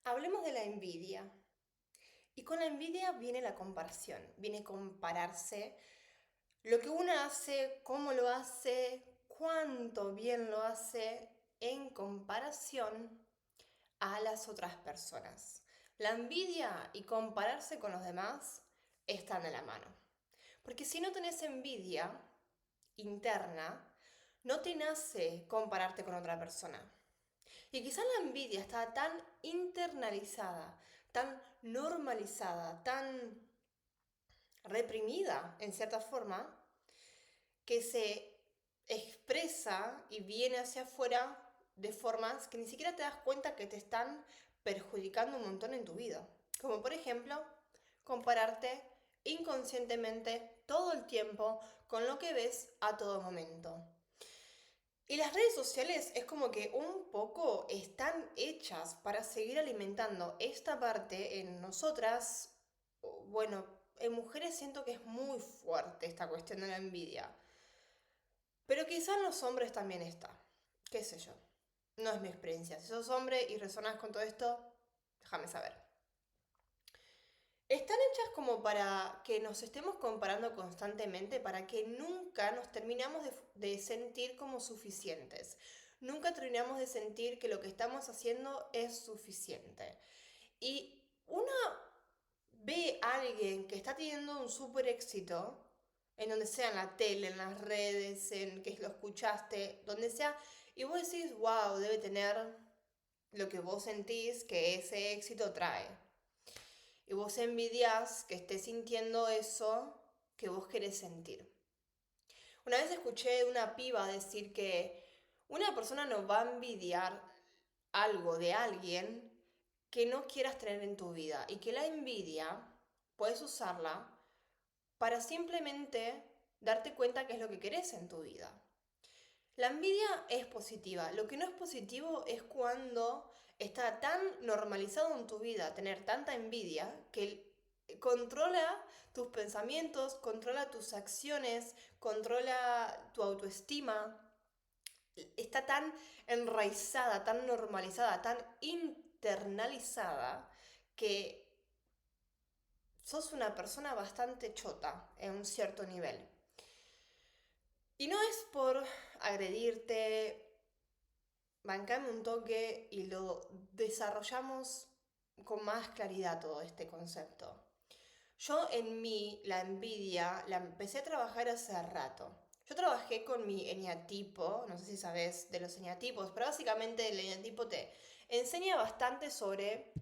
Hablemos de la envidia. Y con la envidia viene la comparación, viene compararse lo que uno hace, cómo lo hace, cuánto bien lo hace en comparación a las otras personas. La envidia y compararse con los demás están de la mano. Porque si no tenés envidia interna, no te nace compararte con otra persona. Y quizás la envidia está tan internalizada, tan normalizada, tan reprimida en cierta forma, que se expresa y viene hacia afuera de formas que ni siquiera te das cuenta que te están perjudicando un montón en tu vida. Como por ejemplo, compararte inconscientemente todo el tiempo con lo que ves a todo momento. Y las redes sociales es como que un poco están hechas para seguir alimentando esta parte en nosotras. Bueno, en mujeres siento que es muy fuerte esta cuestión de la envidia. Pero quizá en los hombres también está. ¿Qué sé yo? No es mi experiencia. Si sos hombre y resonas con todo esto, déjame saber. Están hechas como para que nos estemos comparando constantemente, para que nunca nos terminamos de sentir como suficientes. Nunca terminamos de sentir que lo que estamos haciendo es suficiente. Y uno ve a alguien que está teniendo un súper éxito, en donde sea en la tele, en las redes, en que lo escuchaste, donde sea, y vos decís, wow, debe tener lo que vos sentís que ese éxito trae. Y vos envidias que estés sintiendo eso que vos querés sentir. Una vez escuché de una piba decir que una persona no va a envidiar algo de alguien que no quieras tener en tu vida y que la envidia puedes usarla para simplemente darte cuenta qué es lo que querés en tu vida. La envidia es positiva. Lo que no es positivo es cuando está tan normalizado en tu vida tener tanta envidia que controla tus pensamientos, controla tus acciones, controla tu autoestima. Está tan enraizada, tan normalizada, tan internalizada que sos una persona bastante chota en un cierto nivel. Y no es por agredirte, bancame un toque y lo desarrollamos con más claridad todo este concepto. Yo en mí la envidia la empecé a trabajar hace rato. Yo trabajé con mi eneatipo, no sé si sabes de los eneatipos, pero básicamente el eneatipo te enseña bastante sobre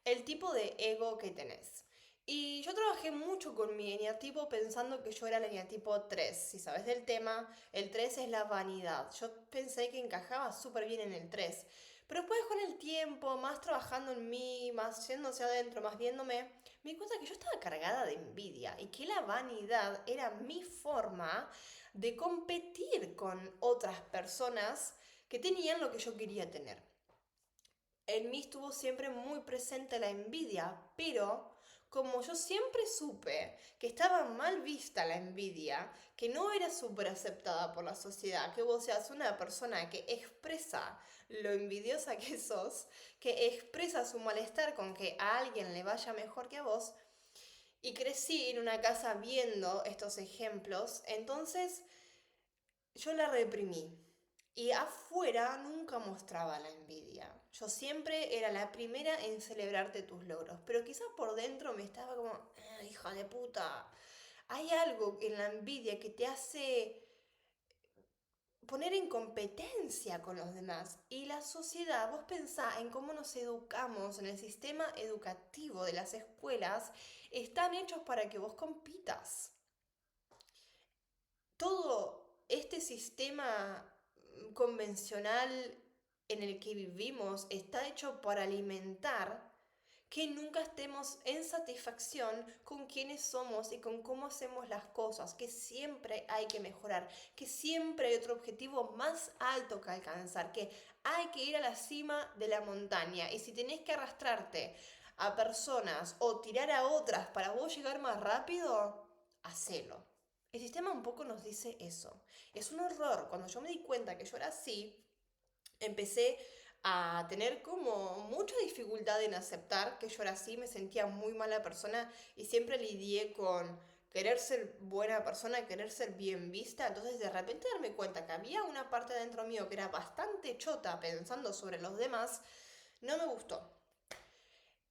el tipo de ego que tenés. Y yo trabajé mucho con mi eneatipo pensando que yo era el eneatipo 3. Si sabes del tema, el 3 es la vanidad. Yo pensé que encajaba súper bien en el 3. Pero después con el tiempo, más trabajando en mí, más yendo hacia adentro, más viéndome, me di cuenta que yo estaba cargada de envidia y que la vanidad era mi forma de competir con otras personas que tenían lo que yo quería tener. En mí estuvo siempre muy presente la envidia, pero como yo siempre supe que estaba mal vista la envidia, que no era súper aceptada por la sociedad, que vos seas una persona que expresa lo envidiosa que sos, que expresa su malestar con que a alguien le vaya mejor que a vos, y crecí en una casa viendo estos ejemplos, entonces yo la reprimí. Y afuera nunca mostraba la envidia. Yo siempre era la primera en celebrarte tus logros. Pero quizás por dentro me estaba como, hija de puta. Hay algo en la envidia que te hace poner en competencia con los demás. Y la sociedad, vos pensá en cómo nos educamos en el sistema educativo de las escuelas, están hechos para que vos compitas. Todo este sistema convencional en el que vivimos está hecho para alimentar que nunca estemos en satisfacción con quiénes somos y con cómo hacemos las cosas, que siempre hay que mejorar, que siempre hay otro objetivo más alto que alcanzar, que hay que ir a la cima de la montaña y si tenés que arrastrarte a personas o tirar a otras para vos llegar más rápido, hacelo. El sistema un poco nos dice eso. Es un horror. Cuando yo me di cuenta que yo era así, empecé a tener como mucha dificultad en aceptar que yo era así, me sentía muy mala persona y siempre lidié con querer ser buena persona, querer ser bien vista, entonces de repente darme cuenta que había una parte dentro mío que era bastante chota pensando sobre los demás, no me gustó.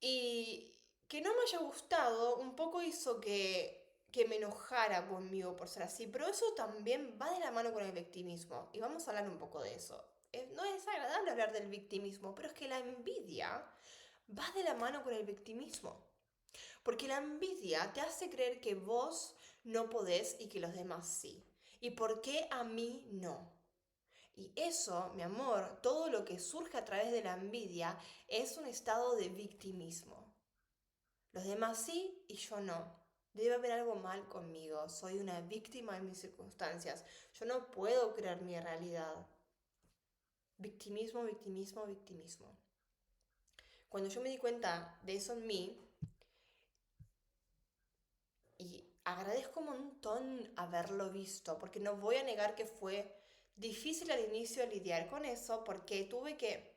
Y que no me haya gustado un poco hizo que me enojara conmigo por ser así, pero eso también va de la mano con el victimismo. Y vamos a hablar un poco de eso. No es agradable hablar del victimismo, pero es que la envidia va de la mano con el victimismo. Porque la envidia te hace creer que vos no podés y que los demás sí. ¿Y por qué a mí no? Y eso, mi amor, todo lo que surge a través de la envidia es un estado de victimismo. Los demás sí y yo no. Debe haber algo mal conmigo. Soy una víctima de mis circunstancias. Yo no puedo crear mi realidad. Victimismo, victimismo, victimismo. Cuando yo me di cuenta de eso en mí, y agradezco un montón haberlo visto, porque no voy a negar que fue difícil al inicio lidiar con eso, porque tuve que...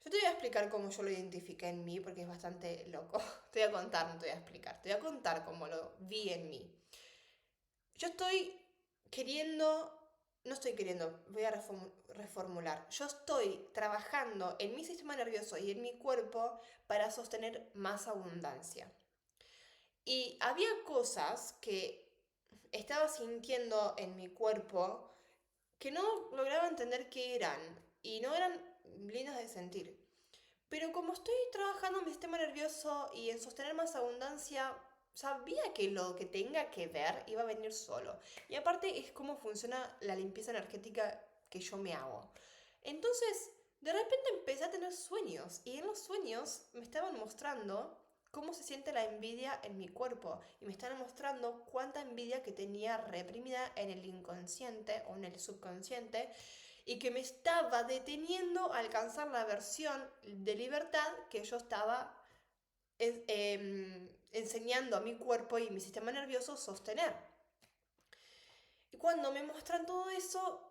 Yo te voy a explicar cómo yo lo identifiqué en mí, porque es bastante loco. Te voy a contar, no te voy a explicar. Te voy a contar cómo lo vi en mí. Yo estoy queriendo, no estoy queriendo, voy a reformular. Yo estoy trabajando en mi sistema nervioso y en mi cuerpo para sostener más abundancia. Y había cosas que estaba sintiendo en mi cuerpo que no lograba entender qué eran y no eran lindas de sentir. Pero como estoy trabajando en mi sistema nervioso y en sostener más abundancia, sabía que lo que tenga que ver iba a venir solo. Y aparte es cómo funciona la limpieza energética que yo me hago. Entonces, de repente empecé a tener sueños y en los sueños me estaban mostrando cómo se siente la envidia en mi cuerpo y me estaban mostrando cuánta envidia que tenía reprimida en el inconsciente o en el subconsciente y que me estaba deteniendo a alcanzar la versión de libertad que yo estaba enseñando a mi cuerpo y mi sistema nervioso sostener. Y cuando me muestran todo eso,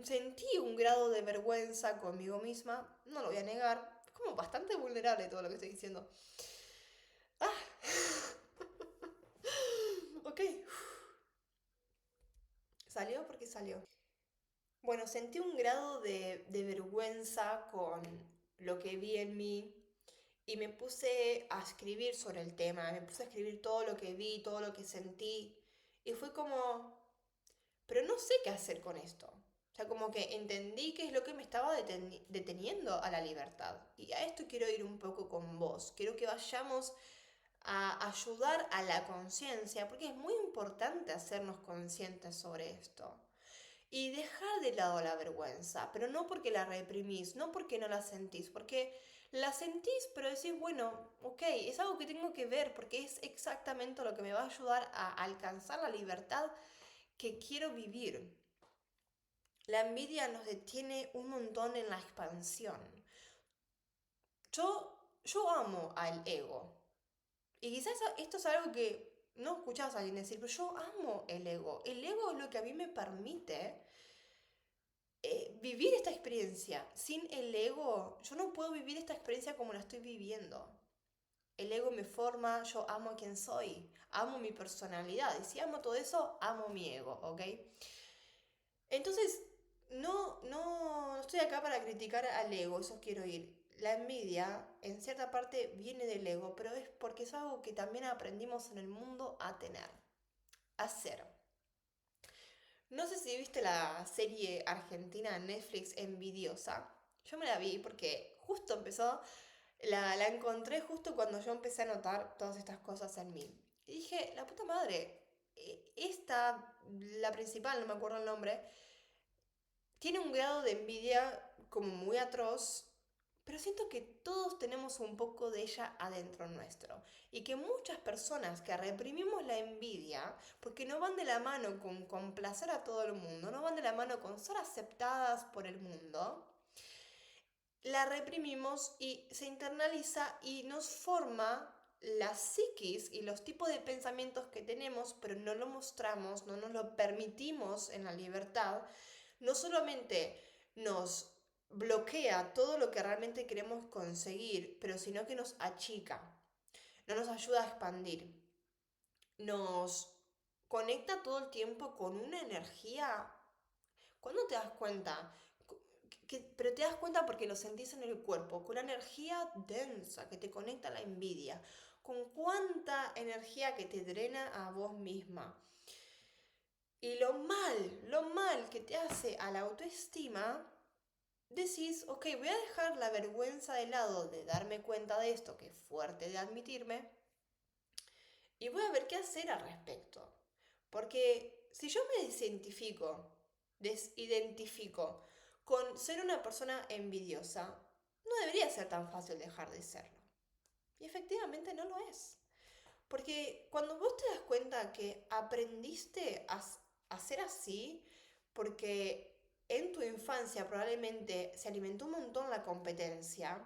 sentí un grado de vergüenza conmigo misma, no lo voy a negar, es como bastante vulnerable todo lo que estoy diciendo. Ah, ok, salió porque salió. Bueno, sentí un grado de vergüenza con lo que vi en mí y me puse a escribir sobre el tema, me puse a escribir todo lo que vi, todo lo que sentí y fue como, pero no sé qué hacer con esto. O sea, como que entendí qué es lo que me estaba deteniendo a la libertad. Y a esto quiero ir un poco con vos. Quiero que vayamos a ayudar a la conciencia, porque es muy importante hacernos conscientes sobre esto. Y dejar de lado la vergüenza, pero no porque la reprimís, no porque no la sentís, porque la sentís, pero decís, bueno, ok, es algo que tengo que ver, porque es exactamente lo que me va a ayudar a alcanzar la libertad que quiero vivir. La envidia nos detiene un montón en la expansión. Yo amo al ego. Y quizás esto es algo que no escuchás a alguien decir, pero yo amo el ego. El ego es lo que a mí me permite vivir esta experiencia. Sin el ego, yo no puedo vivir esta experiencia como la estoy viviendo. El ego me forma, yo amo a quien soy, amo mi personalidad. Y si amo todo eso, amo mi ego, ¿ok? Entonces, no estoy acá para criticar al ego, eso quiero ir. La envidia, en cierta parte, viene del ego, pero es porque es algo que también aprendimos en el mundo a tener, a ser. No sé si viste la serie argentina Netflix Envidiosa. Yo me la vi porque justo empezó, la encontré justo cuando yo empecé a notar todas estas cosas en mí. Y dije, la puta madre, esta, la principal, no me acuerdo el nombre, tiene un grado de envidia como muy atroz, pero siento que todos tenemos un poco de ella adentro nuestro. Y que muchas personas que reprimimos la envidia, porque no van de la mano con complacer a todo el mundo, no van de la mano con ser aceptadas por el mundo, la reprimimos y se internaliza y nos forma la psiquis y los tipos de pensamientos que tenemos, pero no lo mostramos, no nos lo permitimos en la libertad, no solamente nos bloquea todo lo que realmente queremos conseguir, pero sino que nos achica, no nos ayuda a expandir, nos conecta todo el tiempo con una energía. ¿Cuándo te das cuenta? Pero te das cuenta porque lo sentís en el cuerpo, con una energía densa que te conecta a la envidia, con cuánta energía que te drena a vos misma. Y lo mal que te hace a la autoestima, decís, ok, voy a dejar la vergüenza de lado de darme cuenta de esto, que es fuerte de admitirme, y voy a ver qué hacer al respecto. Porque si yo me desidentifico con ser una persona envidiosa, no debería ser tan fácil dejar de serlo. Y efectivamente no lo es. Porque cuando vos te das cuenta que aprendiste a ser así, porque en tu infancia probablemente se alimentó un montón la competencia,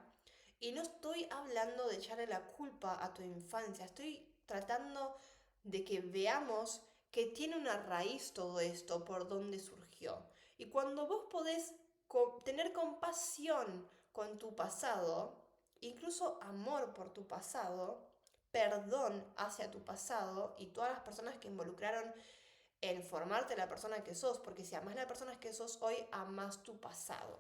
y no estoy hablando de echarle la culpa a tu infancia, estoy tratando de que veamos que tiene una raíz todo esto, por dónde surgió. Y cuando vos podés tener compasión con tu pasado, incluso amor por tu pasado, perdón hacia tu pasado y todas las personas que involucraron en formarte la persona que sos, porque si amas la persona que sos hoy, amas tu pasado.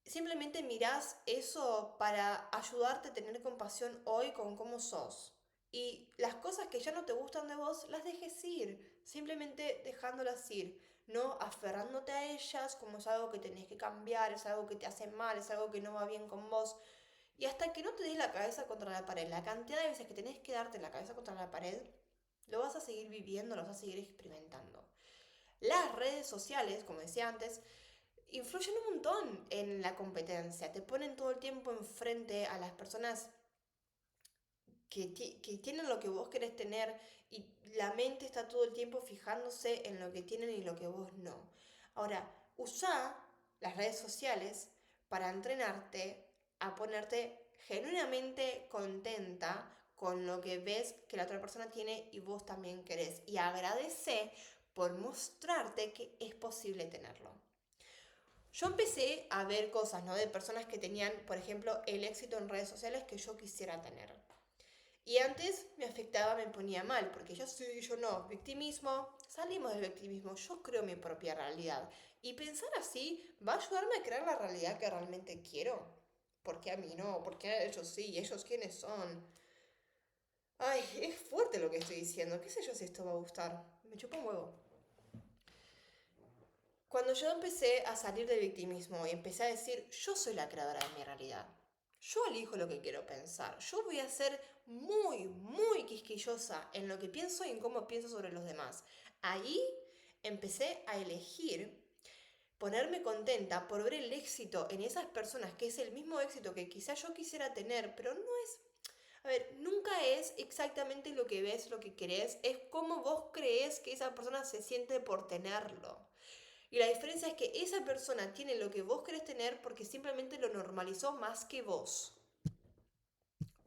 Simplemente mirás eso para ayudarte a tener compasión hoy con cómo sos. Y las cosas que ya no te gustan de vos, las dejes ir. Simplemente dejándolas ir. No aferrándote a ellas como es algo que tenés que cambiar, es algo que te hace mal, es algo que no va bien con vos. Y hasta que no te des la cabeza contra la pared, la cantidad de veces que tenés que darte la cabeza contra la pared, lo vas a seguir viviendo, lo vas a seguir experimentando. Las redes sociales, como decía antes, influyen un montón en la competencia. Te ponen todo el tiempo enfrente a las personas que tienen lo que vos querés tener y la mente está todo el tiempo fijándose en lo que tienen y lo que vos no. Ahora, usa las redes sociales para entrenarte a ponerte genuinamente contenta con lo que ves que la otra persona tiene y vos también querés. Y agradece por mostrarte que es posible tenerlo. Yo empecé a ver cosas, ¿no? De personas que tenían, por ejemplo, el éxito en redes sociales que yo quisiera tener. Y antes me afectaba, me ponía mal, porque yo sí, yo no. Victimismo, salimos del victimismo, yo creo mi propia realidad. Y pensar así va a ayudarme a crear la realidad que realmente quiero. ¿Por qué a mí no? ¿Por qué a ellos sí? ¿Y ellos quiénes son? Ay, es fuerte lo que estoy diciendo. ¿Qué sé yo si esto va a gustar? Me chupa un huevo. Cuando yo empecé a salir del victimismo y empecé a decir, yo soy la creadora de mi realidad, yo elijo lo que quiero pensar, yo voy a ser muy quisquillosa en lo que pienso y en cómo pienso sobre los demás. Ahí empecé a elegir ponerme contenta por ver el éxito en esas personas, que es el mismo éxito que quizás yo quisiera tener, pero no es. A ver, nunca es exactamente lo que ves, lo que querés, es cómo vos crees que esa persona se siente por tenerlo. Y la diferencia es que esa persona tiene lo que vos querés tener porque simplemente lo normalizó más que vos.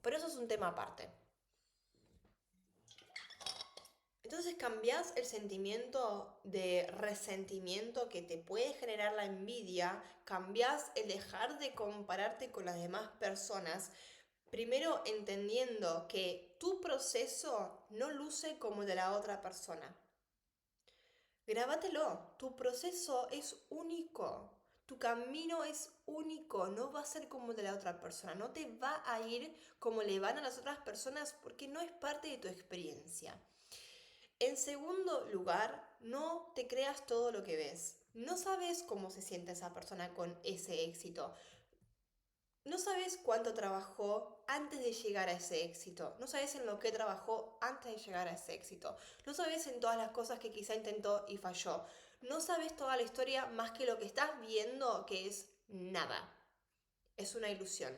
Pero eso es un tema aparte. Entonces cambiás el sentimiento de resentimiento que te puede generar la envidia, cambiás el dejar de compararte con las demás personas, primero entendiendo que tu proceso no luce como el de la otra persona. Grábatelo, tu proceso es único, tu camino es único, no va a ser como el de la otra persona, no te va a ir como le van a las otras personas porque no es parte de tu experiencia. En segundo lugar, no te creas todo lo que ves. No sabes cómo se siente esa persona con ese éxito. No sabes cuánto trabajó antes de llegar a ese éxito. No sabes en lo que trabajó antes de llegar a ese éxito. No sabes en todas las cosas que quizá intentó y falló. No sabes toda la historia más que lo que estás viendo, que es nada. Es una ilusión.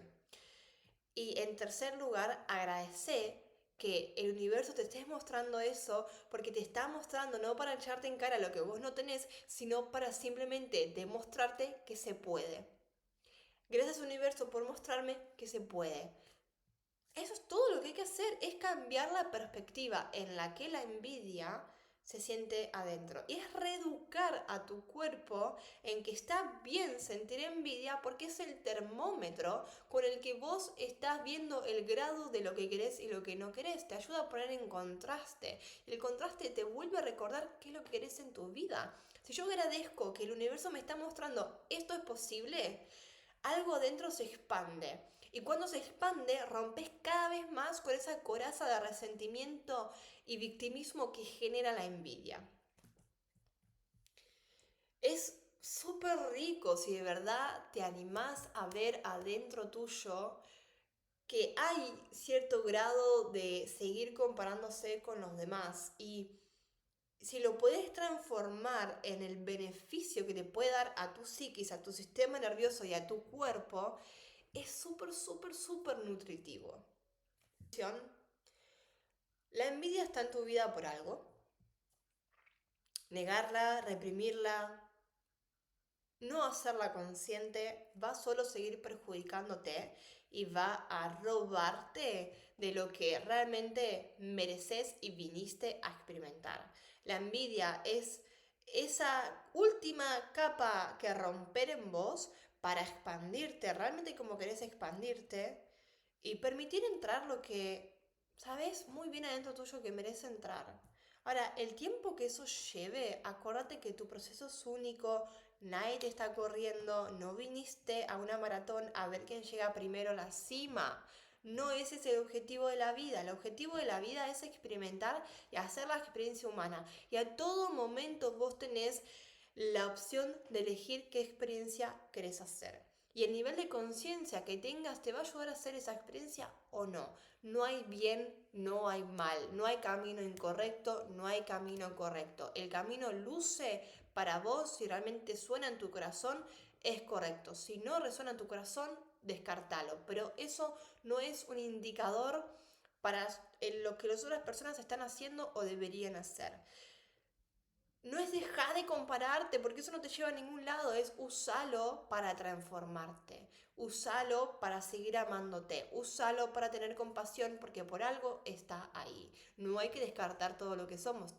Y en tercer lugar, agradece que el universo te esté mostrando eso porque te está mostrando no para echarte en cara lo que vos no tenés, sino para simplemente demostrarte que se puede. Gracias universo por mostrarme que se puede. Eso es todo lo que hay que hacer, es cambiar la perspectiva en la que la envidia se siente adentro. Y es reeducar a tu cuerpo en que está bien sentir envidia porque es el termómetro con el que vos estás viendo el grado de lo que querés y lo que no querés. Te ayuda a poner en contraste. El contraste te vuelve a recordar qué es lo que querés en tu vida. Si yo agradezco que el universo me está mostrando esto es posible, algo dentro se expande. Y cuando se expande, rompes cada vez más con esa coraza de resentimiento y victimismo que genera la envidia. Es súper rico si de verdad te animás a ver adentro tuyo que hay cierto grado de seguir comparándose con los demás y si lo puedes transformar en el beneficio que te puede dar a tu psiquis, a tu sistema nervioso y a tu cuerpo, es súper, súper, súper nutritivo. La envidia está en tu vida por algo. Negarla, reprimirla, no hacerla consciente va solo a seguir perjudicándote y va a robarte de lo que realmente mereces y viniste a experimentar. La envidia es esa última capa que romper en vos para expandirte, realmente como querés expandirte y permitir entrar lo que sabes muy bien adentro tuyo que merece entrar. Ahora, el tiempo que eso lleve, acuérdate que tu proceso es único, nadie te está corriendo, no viniste a una maratón a ver quién llega primero a la cima. No ese es el objetivo de la vida. El objetivo de la vida es experimentar y hacer la experiencia humana. Y a todo momento vos tenés la opción de elegir qué experiencia querés hacer. Y el nivel de conciencia que tengas te va a ayudar a hacer esa experiencia o no. No hay bien, no hay mal, no hay camino incorrecto, no hay camino correcto. El camino luce para vos, si realmente suena en tu corazón, es correcto. Si no resuena en tu corazón, descartalo. Pero eso no es un indicador para lo que las otras personas están haciendo o deberían hacer. No es dejar de compararte, porque eso no te lleva a ningún lado, es usalo para transformarte, usalo para seguir amándote, usalo para tener compasión, porque por algo está ahí. No hay que descartar todo lo que somos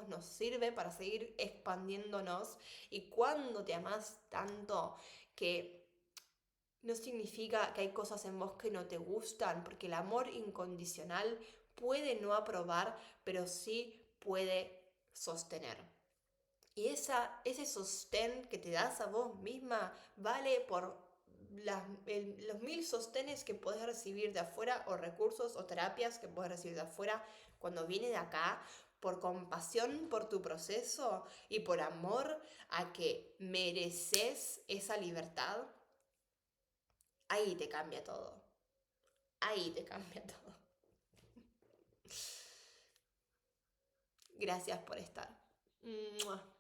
nos sirve para seguir expandiéndonos y cuando te amas tanto que no significa que hay cosas en vos que no te gustan, porque el amor incondicional puede no aprobar, pero sí puede sostener. Y ese sostén que te das a vos misma vale por los 1000 sostenes que podés recibir de afuera o recursos o terapias que podés recibir de afuera cuando viene de acá por compasión por tu proceso y por amor a que mereces esa libertad. Ahí te cambia todo. Ahí te cambia todo. Gracias por estar. ¡Mua!